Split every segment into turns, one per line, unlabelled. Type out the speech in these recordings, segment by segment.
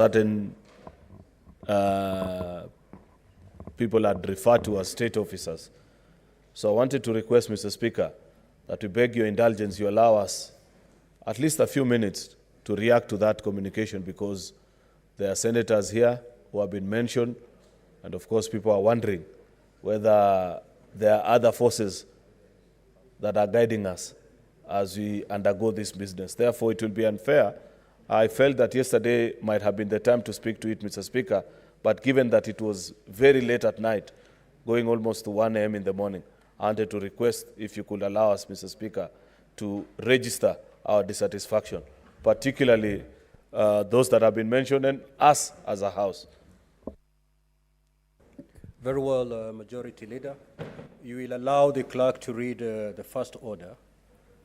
certain people are referred to as state officers. So I wanted to request, Mr. Speaker, that we beg your indulgence, you allow us at least a few minutes to react to that communication, because there are senators here who have been mentioned, and of course people are wondering whether there are other forces that are guiding us as we undergo this business. Therefore, it will be unfair. I felt that yesterday might have been the time to speak to it, Mr. Speaker, but given that it was very late at night, going almost to 1 a.m. in the morning, I wanted to request if you could allow us, Mr. Speaker, to register our dissatisfaction, particularly those that have been mentioned, and us as a House.
Very well, Majority Leader. You will allow the clerk to read the first order,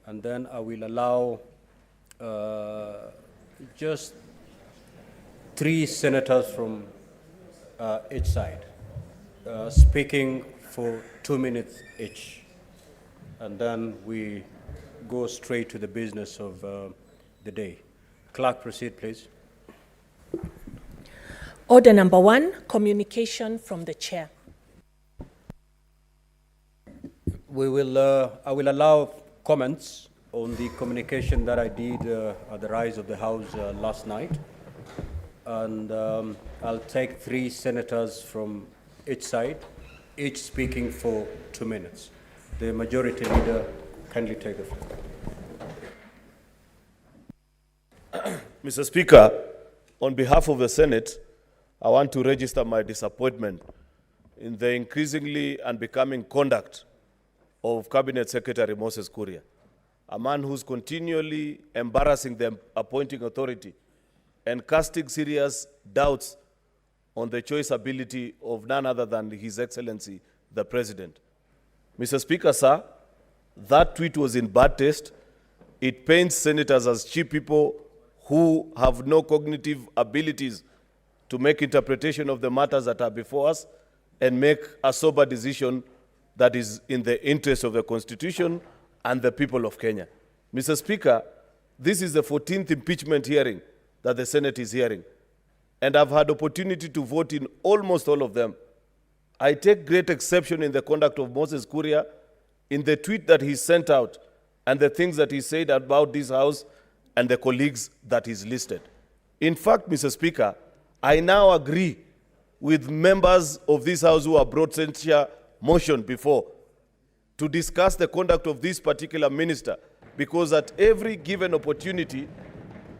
and then I will allow just 3 senators from each side speaking for 2 minutes each, and then we go straight to the business of the day. Clerk, proceed, please.
Order number 1, communication from the chair.
I will allow comments on the communication that I did at the rise of the House last night. And I'll take 3 senators from each side, each speaking for 2 minutes. The Majority Leader, kindly take the floor.
Mr. Speaker, on behalf of the Senate, I want to register my disappointment in the increasingly unbecoming conduct of Cabinet Secretary Moses Kuria, a man who's continually embarrassing the appointing authority and casting serious doubts on the choice ability of none other than His Excellency, the President. Mr. Speaker, sir, that tweet was in bad taste. It paints senators as cheap people who have no cognitive abilities to make interpretation of the matters that are before us and make a sober decision that is in the interest of the Constitution and the people of Kenya. Mr. Speaker, this is the 14th impeachment hearing that the Senate is hearing, and I've had opportunity to vote in almost all of them. I take great exception in the conduct of Moses Kuria, in the tweet that he sent out, and the things that he said about this House and the colleagues that he's listed. In fact, Mr. Speaker, I now agree with members of this House who have brought censure motion before to discuss the conduct of this particular minister, because at every given opportunity,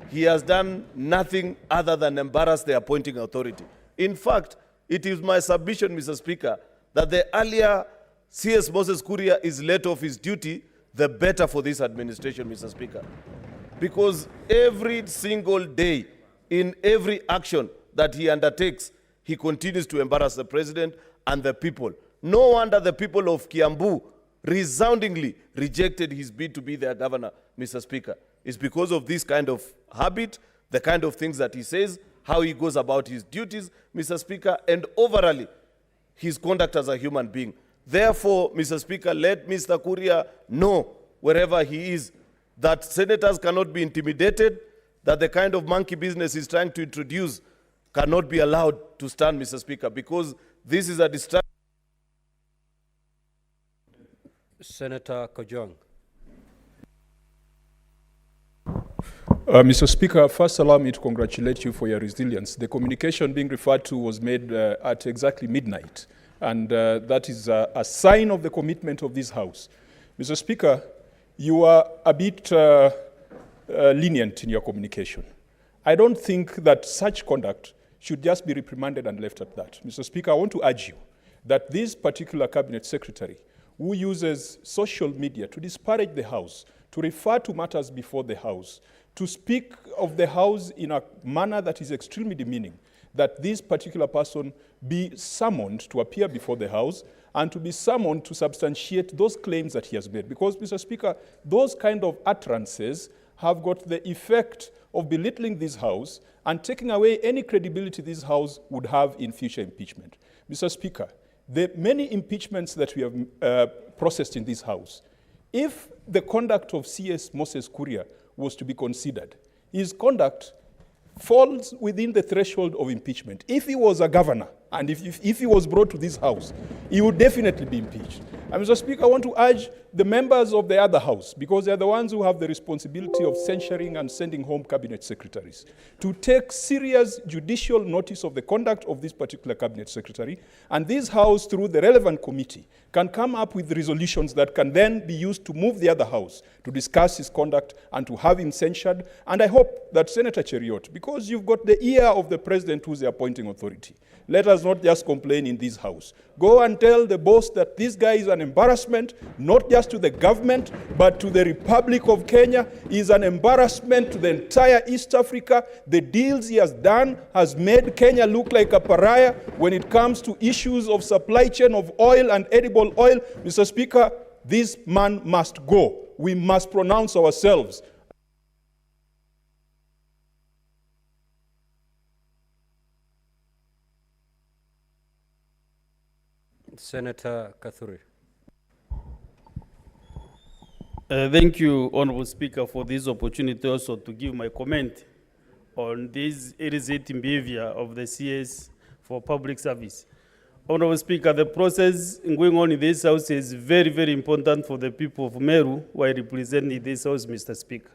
he has done nothing other than embarrass the appointing authority. In fact, it is my submission, Mr. Speaker, that the earlier CS Moses Kuria is let off his duty, the better for this administration, Mr. Speaker. Because every single day, in every action that he undertakes, he continues to embarrass the president and the people. No wonder the people of Kiambu resoundingly rejected his bid to be their governor, Mr. Speaker. It's because of this kind of habit, the kind of things that he says, how he goes about his duties, Mr. Speaker, and overall, his conduct as a human being. Therefore, Mr. Speaker, let Mr. Kuria know, wherever he is, that senators cannot be intimidated, that the kind of monkey business he's trying to introduce cannot be allowed to stand, Mr. Speaker, because this is a distraction.
Senator Kojong.
Mr. Speaker, first allow me to congratulate you for your resilience. The communication being referred to was made at exactly midnight, and that is a sign of the commitment of this House. Mr. Speaker, you are a bit lenient in your communication. I don't think that such conduct should just be reprimanded and left at that. Mr. Speaker, I want to urge you that this particular Cabinet Secretary, who uses social media to disparage the House, to refer to matters before the House, to speak of the House in a manner that is extremely demeaning, that this particular person be summoned to appear before the House and to be summoned to substantiate those claims that he has made. Because, Mr. Speaker, those kind of utterances have got the effect of belittling this House and taking away any credibility this House would have in future impeachment. Mr. Speaker, the many impeachments that we have processed in this House, if the conduct of CS Moses Kuria was to be considered, his conduct falls within the threshold of impeachment. If he was a governor, and if he was brought to this house, he would definitely be impeached. And Mr. Speaker, I want to urge the members of the other house, because they're the ones who have the responsibility of censuring and sending home cabinet secretaries, to take serious judicial notice of the conduct of this particular cabinet secretary, and this house, through the relevant committee, can come up with resolutions that can then be used to move the other house to discuss his conduct and to have him censured. And I hope that Senator Cheriot, because you've got the ear of the president who's the appointing authority, let us not just complain in this house. Go and tell the boss that this guy is an embarrassment, not just to the government, but to the Republic of Kenya. He is an embarrassment to the entire East Africa. The deals he has done has made Kenya look like a pariah when it comes to issues of supply chain of oil and edible oil. Mr. Speaker, this man must go. We must pronounce ourselves.
Senator Kathuri.
Thank you, Honorable Speaker, for this opportunity also to give my comment on this irritating behavior of the CS for public service. Honorable Speaker, the process going on in this House is very, very important for the people of Meru who I represent in this House, Mr. Speaker.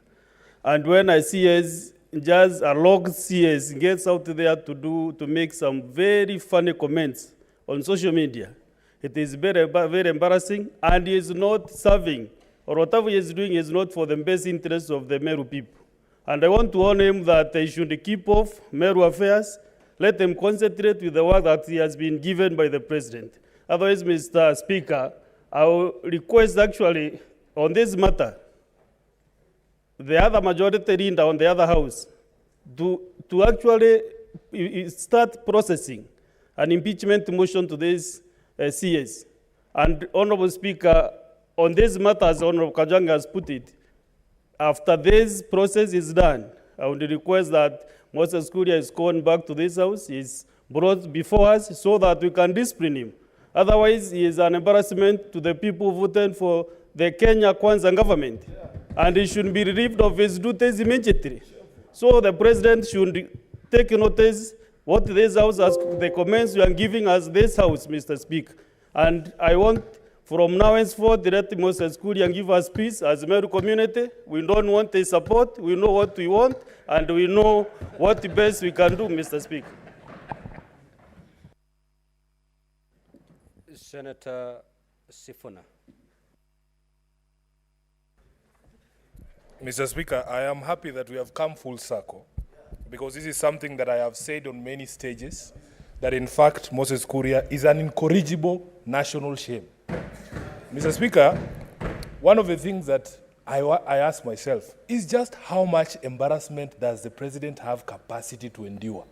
And when I see as just a log CS gets out there to make some very funny comments on social media, it is very, very embarrassing, and he is not serving, or whatever he is doing is not for the best interests of the Meru people. And I want to warn him that they should keep off Meru affairs. Let them concentrate with the work that he has been given by the president. Otherwise, Mr. Speaker, I will request actually on this matter, the other majority leader on the other house to actually start processing an impeachment motion to this CS. And Honorable Speaker, on this matter, as Honorable Kajanga has put it, after this process is done, I would request that Moses Kuria is called back to this house, is brought before us so that we can discipline him. Otherwise, he is an embarrassment to the people who voted for the Kenya Kwanza government. And he should be relieved of his duties immediately. So the president should take notice what this house has, the comments you are giving us this house, Mr. Speaker. And I want from now henceforth, let Moses Kuria give us peace as a Meru community. We don't want his support. We know what we want, and we know what the best we can do, Mr. Speaker.
Senator Sifuna.
Mr. Speaker, I am happy that we have come full circle, because this is something that I have said on many stages, that in fact Moses Kuria is an incorrigible national shame. Mr. Speaker, one of the things that I ask myself is just how much embarrassment does the president have capacity to endure?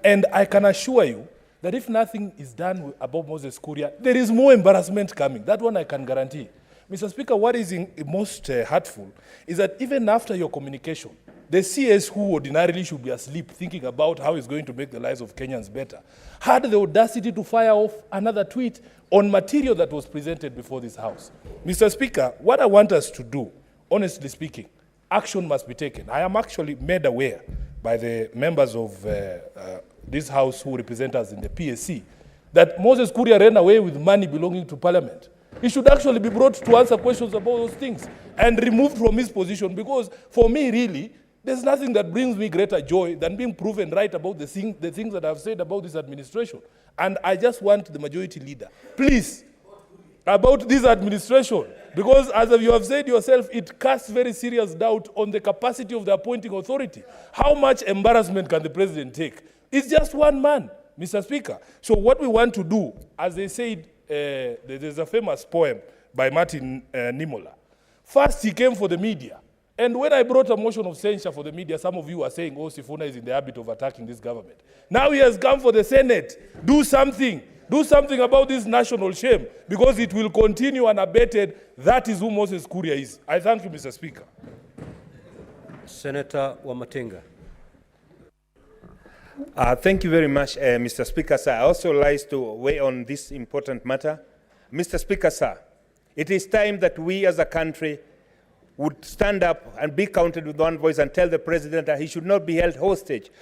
And I can assure you that if nothing is done about Moses Kuria, there is more embarrassment coming. That one I can guarantee. Mr. Speaker, what is most hurtful is that even after your communication, the CS who ordinarily should be asleep thinking about how he's going to make the lives of Kenyans better had the audacity to fire off another tweet on material that was presented before this House. Mr. Speaker, what I want us to do, honestly speaking, action must be taken. I am actually made aware by the members of this House who represent us in the PSC that Moses Kuria ran away with money belonging to Parliament. He should actually be brought to answer questions about those things and removed from his position, because for me, really, there's nothing that brings me greater joy than being proven right about the things that I've said about this administration. And I just want the majority leader, please, about this administration, because as you have said yourself, it casts very serious doubt on the capacity of the appointing authority. How much embarrassment can the president take? It's just one man, Mr. Speaker. So what we want to do, as they said, there's a famous poem by Martin Niemöller. First, he came for the media. And when I brought a motion of censure for the media, some of you were saying, oh, Sifuna is in the habit of attacking this government. Now he has come for the Senate. Do something. Do something about this national shame, because it will continue unabated. That is who Moses Kuria is. I thank you, Mr. Speaker.
Senator Wamatinga.
Thank you very much, Mr. Speaker, sir. I also like to weigh on this important matter. Mr. Speaker, sir, it is time that we as a country would stand up and be counted with one voice and tell the president that he should not be held hostage